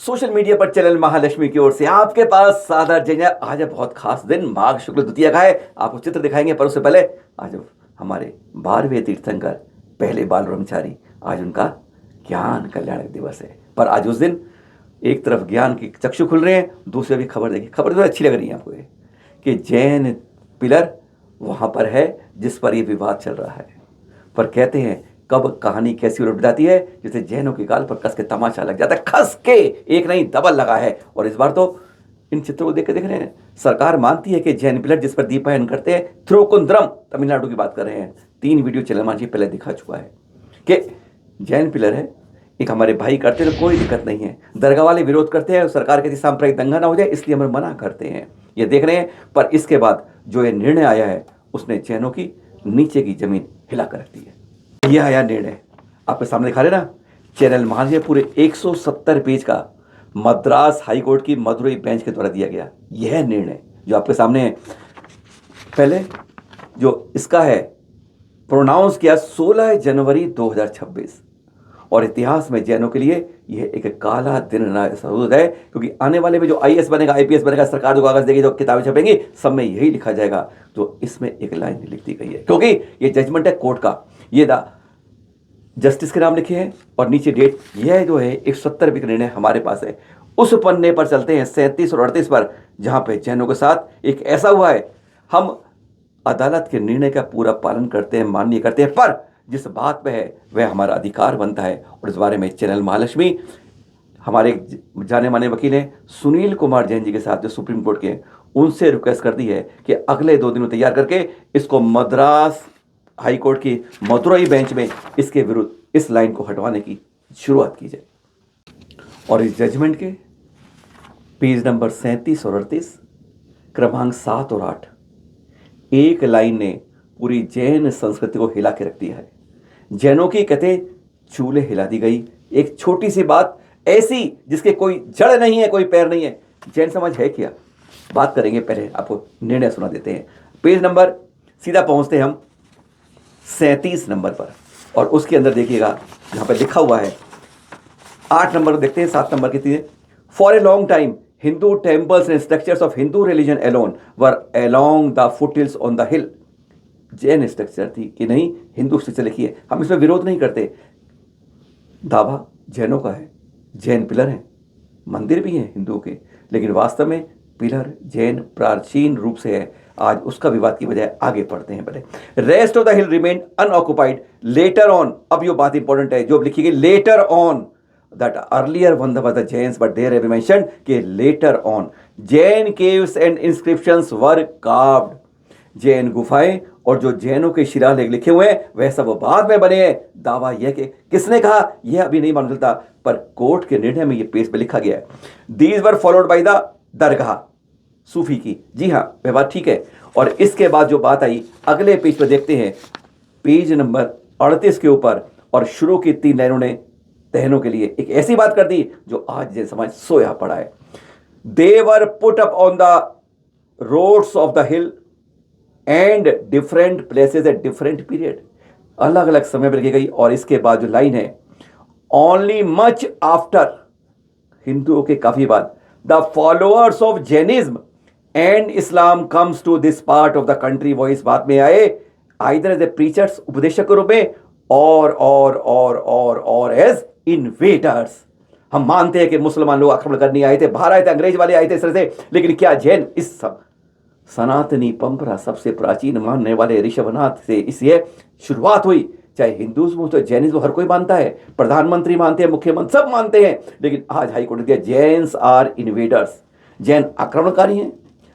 Social media पर channel Mahalakshmi की ओर से आपके पास सादर जय। आज है बहुत खास दिन, माघ शुक्ल द्वितीया का है। आपको चित्र दिखाएंगे, पर उससे पहले आज हमारे 12वें तीर्थंकर पहले बाल ब्रह्मचारी, आज उनका ज्ञान कल्याण दिवस है। पर आज उस दिन एक तरफ ज्ञान की चक्षु खुल रहे हैं, दूसरी भी खबर देखिए। खबर तो अच्छी लग रही है आपको ये कि जैन पिलर वहाँ पर है जिस पर ये विवाद चल रहा है। पर कहते हैं कब कहानी कैसी उलट जाती है, जैसे जैनों के गाल पर कस के तमाचा लग जाता है। खस के एक नहीं डबल लगा है। और इस बार तो इन चित्रों को देख के देख रहे हैं, सरकार मानती है कि जैन पिलर जिस पर दीपायन करते हैं, थ्रोकुंद्रम तमिलनाडु की बात कर रहे हैं। 3 वीडियो चैनल मांझी पहले दिखा चुका है कि जैन पिलर है, एक हमारे भाई करते हैं तो कोई दिक्कत नहीं है। दरगाह वाले विरोध करते हैं, सरकार कहती सांप्रदायिक दंगा ना हो जाए, इसलिए हम मना करते हैं। ये देख रहे हैं। पर इसके बाद जो ये निर्णय आया है, उसने जैनों की नीचे की जमीन हिला कर रख दी है। यह आया निर्णय, आपके सामने दिखा रहे ना, चैनल महाराज पूरे 170 पेज का मद्रास हाईकोर्ट की मदुरई बेंच के द्वारा दिया गया यह निर्णय जो आपके सामने है। पहले जो इसका है प्रोनाउंस किया 16 जनवरी 2026, और इतिहास में जैनों के लिए यह एक काला दिन जरूर है, क्योंकि आने वाले में जो आईएएस बनेगा, आईपीएस बनेगा, सरकार जो कागज देगी, जो किताबें छपेंगी, सब में यही लिखा जाएगा। तो इसमें एक लाइन लिख दी गई है, क्योंकि ये जजमेंट है कोर्ट का। ये जस्टिस के नाम लिखे हैं और नीचे डेट। यह जो है 170 का निर्णय हमारे पास है। उस पन्ने पर चलते हैं 37 और 38 पर, जहां पे जैनों के साथ एक ऐसा हुआ है। हम अदालत के निर्णय का पूरा पालन करते हैं, मान्य करते हैं, पर जिस बात पे है वह हमारा अधिकार बनता है। और इस बारे में चैनल महालक्ष्मी हमारे जाने माने वकील हैं सुनील कुमार जैन जी के साथ, जो सुप्रीम कोर्ट के हैं, उनसे रिक्वेस्ट कर दी है कि अगले 2 दिनों तैयार करके इसको मद्रास हाई कोर्ट की मदुरई बेंच में इसके विरुद्ध इस लाइन को हटवाने की शुरुआत की जाए। और इस जजमेंट के पेज नंबर 37 और 38, क्रमांक 7 और 8, एक लाइन ने पूरी जैन संस्कृति को हिला के रख दिया है। जैनों की कहते चूल्हे हिला दी गई। एक छोटी सी बात ऐसी जिसके कोई जड़ नहीं है, कोई पैर नहीं है, जैन समाज है क्या? बात करेंगे, पहले आपको निर्णय सुना देते हैं। पेज नंबर सीधा पहुंचते हैं हम 37 नंबर पर, और उसके अंदर देखिएगा यहाँ पर लिखा हुआ है 8 नंबर देखते हैं, 7 नंबर की चीजें। For a long time Hindu temples and structures of Hindu religion alone were along the foothills on the hill. Jain structure थी कि नहीं, हिंदू स्ट्रक्चर लिखी है, हम इसमें विरोध नहीं करते। दावा जैनों का है, जैन पिलर हैं, मंदिर भी हैं हिंदुओं के, लेकिन वास्तव में पिलर जैन प्राचीन रूप से है। आज उसका विवाद की बजाय आगे पढ़ते हैं। पहले rest of the hill remain unoccupied later on. अब ये बात इंपॉर्टेंट है जो लिखी गई, later on that earlier one the Jains but there have mentioned कि later on Jain caves and inscriptions were carved. Jain गुफाएं और जो जैनों के शिलालेख लिखे हुए हैं वह सब बाद में बने हैं। दावा यह कि किसने कहा यह अभी नहीं मालूम चलता, पर कोर्ट के निर्णय में यह पेज पे लिखा गया है। These were followed by the dargah Sufi की। जी हाँ, वह बात ठीक है। और इसके बाद जो बात आई अगले पेज पर देखते हैं, पेज नंबर 38 के ऊपर, और शुरू की 3 लाइनों ने तहनों के लिए एक ऐसी बात कर दी जो आज जैन समाज सोया पड़ा है। They were put up on the roads of the hill and different places at different period. अलग अलग समय पर लिखी गई। और इसके बाद जो लाइन है, ओनली मच आफ्टर, हिंदुओं के काफी बाद, the followers of Jainism and Islam comes to this part of the country. वो इस बात में आए आइदर एज ए प्रीचर्स, उपदेशक के रूप में, और एज इन्वेडर्स। हम मानते हैं कि मुसलमान लोग आक्रमण करने आए थे, बाहर आए थे, अंग्रेज वाले आए थे इस तरह से, लेकिन क्या जैन इस सब सनातनी परंपरा सबसे प्राचीन मानने वाले ऋषभनाथ से इसलिए शुरुआत हुई। चाहे हिंदुज्म हो तो जैनिज्म हर कोई मानता है, प्रधानमंत्री मानते हैं, मुख्यमंत्री सब मानते हैं, लेकिन आज हाईकोर्ट ने दिया जैन्स आर इन्वेडर्स, जैन आक्रमणकारी हैं।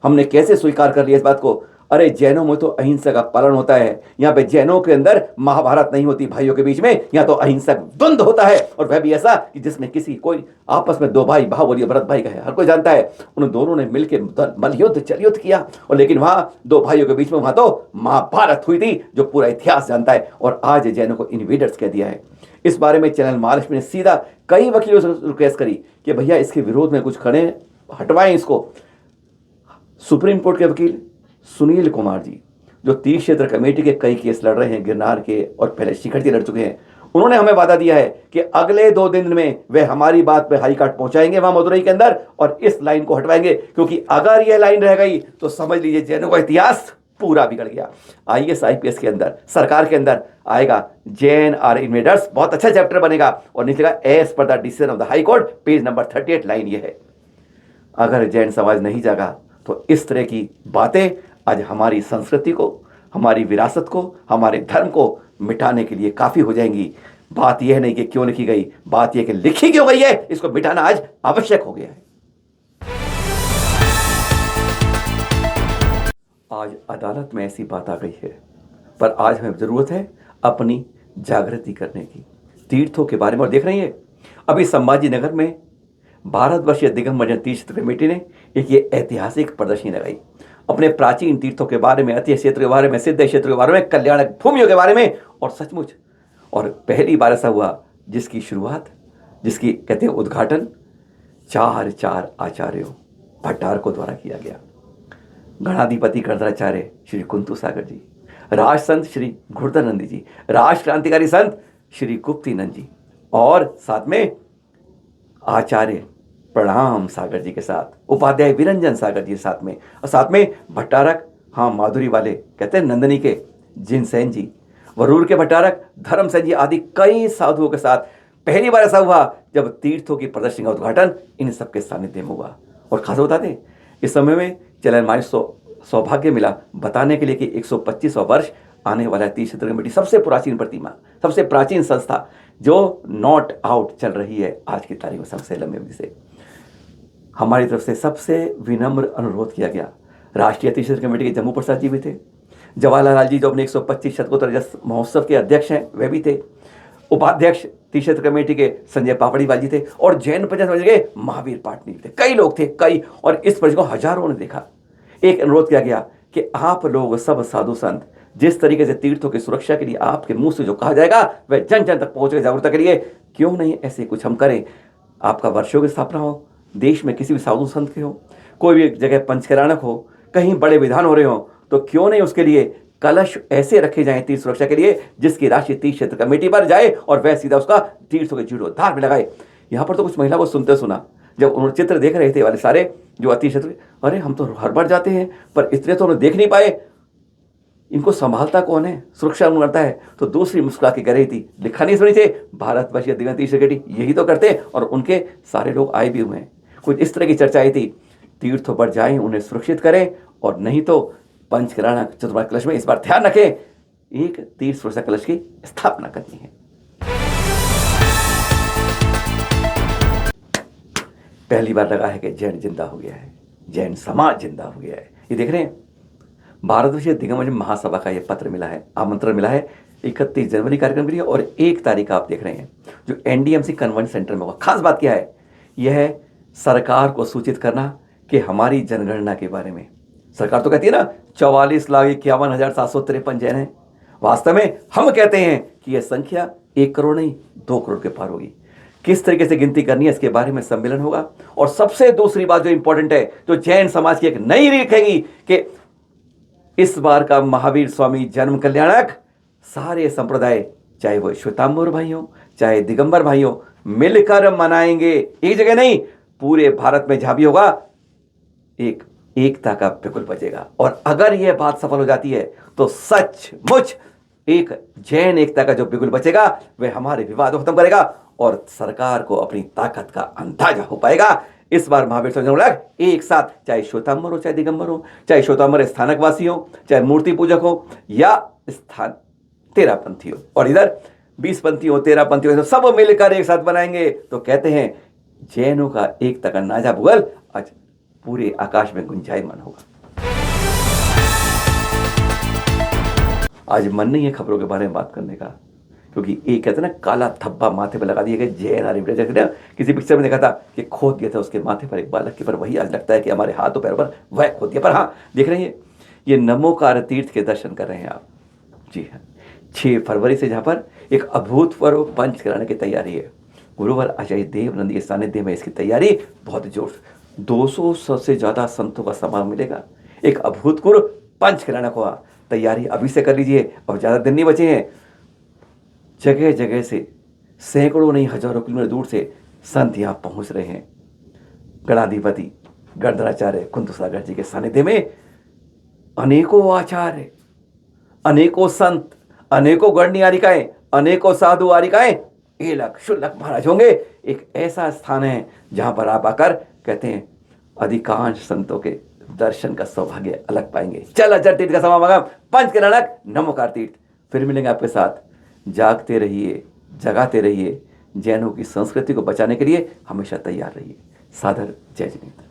हमने कैसे स्वीकार कर लिया इस बात को? अरे जैनों में तो अहिंसा का पालन होता है। यहाँ पे जैनों के अंदर महाभारत नहीं होती भाइयों के बीच में, यहाँ तो अहिंसक द्वंद्व होता है, और वह भी ऐसा कि जिसमें किसी कोई आपस में 2 भाई, बाहुबली भरत भाई का है, हर कोई जानता है। उन दोनों ने मिलकर मलयुद्ध चलयुद्ध किया, और लेकिन वहां 2 भाइयों के बीच में वहां तो महाभारत हुई थी, जो पूरा इतिहास जानता है। और आज जैनों को इन्वेडर्स कह दिया है। इस बारे में चैनल महालक्ष्मी ने सीधा कई वकीलों से रिक्वेस्ट करी कि भैया इसके विरोध में कुछ खड़े, हटवाएं इसको। सुप्रीम कोर्ट के वकील सुनील कुमार जी, जो तीर्थ क्षेत्र कमेटी के कई केस लड़ रहे हैं, गिरनार के और पहले शिखर जी लड़ चुके हैं, उन्होंने हमें वादा दिया है कि अगले 2 दिन में वे हमारी बात पे हाई कोर्ट पहुंचाएंगे वहां मदुरई के अंदर और इस लाइन को हटवाएंगे, क्योंकि अगर यह लाइन रह गई तो समझ लीजिए जैनों का इतिहास पूरा बिगड़ गया। आईएएस आईपीएस के अंदर, सरकार के अंदर आएगा जैन आर इन्वेडर्स, बहुत अच्छा चैप्टर बनेगा और नीचे का एज पर the decision of the high court, page number 38 line ये है। अगर जैन समाज नहीं जागा तो इस तरह की बातें आज हमारी संस्कृति को, हमारी विरासत को, हमारे धर्म को मिटाने के लिए काफी हो जाएंगी। बात यह नहीं कि क्यों लिखी गई, बात यह कि लिखी क्यों गई है, इसको मिटाना आज आवश्यक हो गया है। आज अदालत में ऐसी बात आ गई है, पर आज हमें जरूरत है अपनी जागृति करने की तीर्थों के बारे में। और देख रही है अभी संभाजी नगर में भारतवर्षीय दिगंबर जैन तीर्थ कमेटी ने एक ये ऐतिहासिक प्रदर्शनी लगाई अपने प्राचीन तीर्थों के बारे में, अति क्षेत्र के बारे में, सिद्ध क्षेत्र के बारे में, कल्याणक भूमियों के बारे में। और सचमुच और पहली बार ऐसा हुआ जिसकी शुरुआत, जिसकी कहते हैं उद्घाटन 4 आचार्यों भट्टारकों द्वारा किया गया। गणाधिपति गर्धाचार्य श्री कुंतु सागर जी, राज संत श्री घुड़दानंदी जी, राष्ट्र क्रांतिकारी संत श्री गुप्तीनंद जी और साथ में आचार्य प्रणाम सागर जी के साथ, उपाध्याय विरंजन सागर जी साथ में, और साथ में भट्टारक, हाँ माधुरी वाले कहते हैं नंदनी के जिनसेन जी, वरूर के भट्टारक धर्म सेन जी आदि कई साधुओं के साथ पहली बार ऐसा हुआ जब तीर्थों की प्रदर्शनी का उद्घाटन इन सबके सानिध्य में हुआ। और खास बता दें इस समय में चले हमारे सौभाग्य मिला बताने के लिए कि 125वां वर्ष आने वाला तीर्थ क्षेत्र कमेटी सबसे प्राचीन प्रतिमा, सबसे प्राचीन संस्था जो नॉट आउट चल रही है आज की तारीख में सबसे लंबे अवधि से। हमारी तरफ से सबसे विनम्र अनुरोध किया गया। राष्ट्रीय तीर्थ क्षेत्र कमेटी के जम्मू प्रसाद जी भी थे, जवाहरलाल जी जो अपने 125 शतकोत्तर रजत महोत्सव के अध्यक्ष हैं वे भी थे, उपाध्यक्ष तीर्थ क्षेत्र कमेटी के संजय पापड़ीवाल जी थे और जैन पंचायत समिति के महावीर पाटनी थे। कई लोग थे, कई, और इस प्रश्न को हजारों ने देखा। एक अनुरोध किया गया कि आप लोग सब साधु संत जिस तरीके से तीर्थों की सुरक्षा के लिए आपके मुंह से जो कहा जाएगा वह जन जन तक पहुंचे, जागरूकता के लिए क्यों नहीं ऐसे कुछ हम करें। आपका वर्षों की स्थापना हो, देश में किसी भी साधु संत के हो, कोई भी जगह पंचकराणक हो, कहीं बड़े विधान हो रहे हो, तो क्यों नहीं उसके लिए कलश ऐसे रखे जाएं तीर्थ सुरक्षा के लिए जिसकी राशि तीर्थ क्षेत्र कमेटी पर जाए और वह सीधा उसका तीर्थों के जीर्णोद्धार में लगाए। यहाँ पर तो कुछ महिला को सुनते सुना जब उन्होंने चित्र देख रहे थे वाले सारे जो अति क्षेत्र, अरे हम तो हर बार जाते हैं पर इतने तो उन्हें देख नहीं पाए, इनको संभालता कौन है, सुरक्षा कौन करता है। तो दूसरी मुस्कुरा के कह रही थी, लिखा नहीं सुनी थे भारतवर्षीय दिगंबर तीर्थ कमेटी यही तो करते और उनके सारे लोग आए भी हुए हैं। कुछ इस तरह की चर्चा आई थी, तीर्थों पर जाएं, उन्हें सुरक्षित करें और नहीं तो पंचकराणक चतुर्मास कलश में इस बार ध्यान रखें एक तीर्थ सुरक्षा कलश की स्थापना करनी है। पहली बार लगा है कि जैन जिंदा हो गया है, जैन समाज जिंदा हो गया है। ये देख रहे हैं भारतवर्षीय दिगंबर महासभा का ये पत्र मिला है, आमंत्रण मिला है 31 जनवरी कार्यक्रम के लिए और 1 तारीख आप देख रहे हैं जो एनडीएमसी कन्वेंशन सेंटर में होगा। खास बात क्या है, यह है सरकार को सूचित करना कि हमारी जनगणना के बारे में। सरकार तो कहती है ना 44,51,753 जैन हैं, वास्तव में हम कहते हैं कि यह संख्या 1 करोड़ नहीं 2 करोड़ के पार होगी। किस तरीके से गिनती करनी है इसके बारे में सम्मेलन होगा। और सबसे दूसरी बात जो इंपॉर्टेंट है, जो जैन समाज की एक नई लिखेगी कि इस बार का महावीर स्वामी जन्म कल्याणक सारे संप्रदाय, चाहे वो श्वेतांबर भाई हो चाहे दिगंबर भाई हो, मिलकर मनाएंगे, एक जगह नहीं, पूरे भारत में जहां भी होगा एक एकता का बिगुल बजेगा। और अगर यह बात सफल हो जाती है तो सचमुच एक जैन एकता का जो बिगुल बचेगा वह हमारे विवाद को खत्म करेगा और सरकार को अपनी ताकत का अंदाजा हो पाएगा। इस बार महावीर स्वामी एक साथ, चाहे श्वेतांबर हो चाहे दिगंबर हो, चाहे श्वेतांबर स्थानकवासी हो चाहे मूर्ति पूजक हो या स्थान 13 पंथी हो और इधर 20 पंथी हो 13 पंथी हो, तो सब मिलकर एक साथ बनाएंगे। तो कहते हैं जैनों का एकता का नाजा बुगल आज पूरे आकाश में गुंजायमान होगा। आज मन नहीं है खबरों के बारे में बात करने का, क्योंकि एक कहते हैं ना काला धब्बा माथे पर लगा दिया गया जैन आर्य। किसी पिक्चर में देखा था कि खोद दिया था उसके माथे पर एक बालक के, पर वही आज लगता है कि हमारे हाथों पैरों पर वह खोद दिया। पर हाँ देख रहे हैं ये नमोकार तीर्थ के दर्शन कर रहे हैं आप। जी हाँ, 6 फरवरी से जहाँ पर एक अभूतपूर्व पंच कराने की तैयारी है। गुरुवर आचार्य देवनंद के सानिध्य में इसकी तैयारी बहुत जोर, 200 से ज़्यादा संतों का समागम मिलेगा। एक अभूतपूर्व पंच कराना को तैयारी अभी से कर लीजिए, अब ज़्यादा दिन नहीं बचे हैं। जगह जगह से सैकड़ों नहीं हजारों किलोमीटर दूर से संत यहाँ पहुँच रहे हैं। गणाधिपति गर्दराचार्य कुंतु सागर जी के सानिध्य में अनेकों आचार्य, अनेकों संत, अनेकों गणनियारिकाएं, अनेकों साधु आरिकाएं एलक शुल्लक महाराज होंगे। एक ऐसा स्थान है जहां पर आप आकर कहते हैं अधिकांश संतों के दर्शन का सौभाग्य अलग पाएंगे। चल अजर तीर्थ का समागम पंच किरणक नमोकार तीर्थ। फिर मिलेंगे आपके साथ। जागते रहिए, जगाते रहिए, जैनों की संस्कृति को बचाने के लिए हमेशा तैयार रहिए। सादर जय जिनेन्द्र।